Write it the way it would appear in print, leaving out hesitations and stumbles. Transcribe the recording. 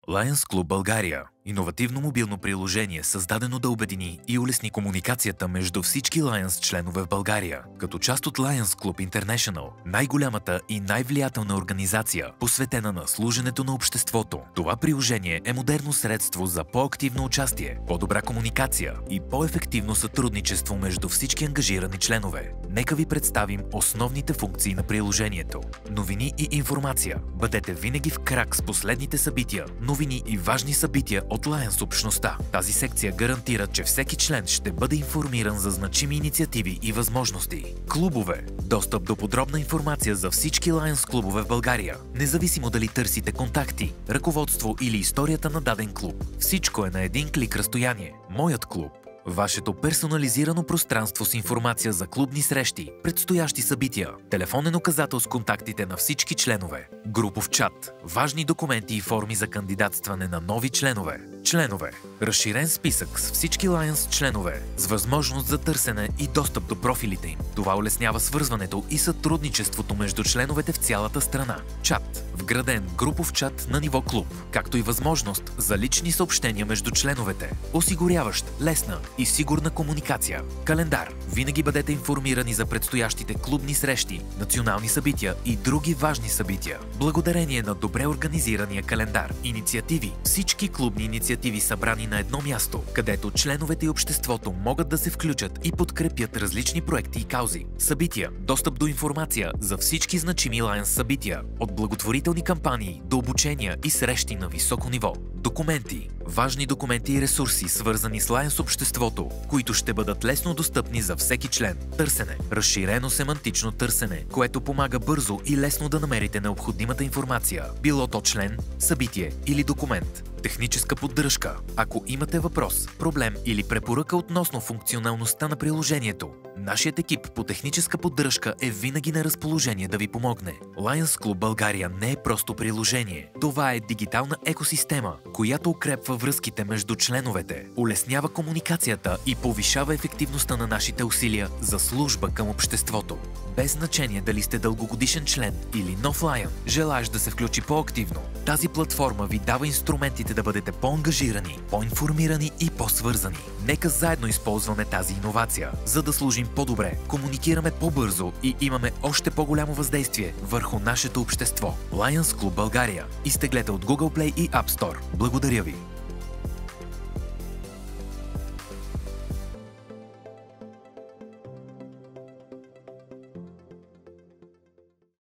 Lions Club България – иновативно мобилно приложение, създадено да обедини и улесни комуникацията между всички Lions членове в България. Като част от Lions Club International, най-голямата и най-влиятелна организация, посветена на служенето на обществото. Това приложение е модерно средство за по-активно участие, по-добра комуникация и по-ефективно сътрудничество между всички ангажирани членове. Нека ви представим основните функции на приложението. Новини и информация. Бъдете винаги в крак с последните събития, новини и важни събития от Lions общността. Тази секция гарантира, че всеки член ще бъде информиран за значими инициативи и възможности. Клубове. Достъп до подробна информация за всички Lions клубове в България. Независимо дали търсите контакти, ръководство или историята на даден клуб. Всичко е на един клик разстояние. Моят клуб. Вашето персонализирано пространство с информация за клубни срещи, предстоящи събития, телефонен указател с контактите на всички членове, групов чат, важни документи и форми за кандидатстване на нови членове. Членове. Разширен списък с всички Lions членове, с възможност за търсене и достъп до профилите им. Това улеснява свързването и сътрудничеството между членовете в цялата страна. Чат. Вграден групов чат на ниво клуб, както и възможност за лични съобщения между членовете, осигуряващ лесна и сигурна комуникация. Календар. Винаги бъдете информирани за предстоящите клубни срещи, национални събития и други важни събития. Благодарение на добре организирания календар, инициативи, всички клубни инициативи събрани на едно място, където членовете и обществото могат да се включат и подкрепят различни проекти и каузи. Събития. Достъп до информация за всички значими Lions събития, от благотворителни кампании до обучения и срещи на високо ниво. Документи. Важни документи и ресурси, свързани с Lions обществото, които ще бъдат лесно достъпни за всеки член. Търсене. Разширено семантично търсене, което помага бързо и лесно да намерите необходимата информация, било то член, събитие или документ. Техническа поддръжка. Ако имате въпрос, проблем или препоръка относно функционалността на приложението, нашият екип по техническа поддръжка е винаги на разположение да ви помогне. Lions Club България не е просто приложение. Това е дигитална екосистема, която укрепва връзките между членовете, улеснява комуникацията и повишава ефективността на нашите усилия за служба към обществото. Без значение дали сте дългогодишен член или нов Lion, желаещ да се включи по-активно, тази платформа ви дава инструментите да бъдете по-ангажирани, по-информирани и по-свързани. Нека заедно използваме тази иновация, за да служим по-добре, комуникираме по-бързо и имаме още по-голямо въздействие върху нашето общество. Lions Club България. Изтеглете от Google Play и App Store. Благодаря ви!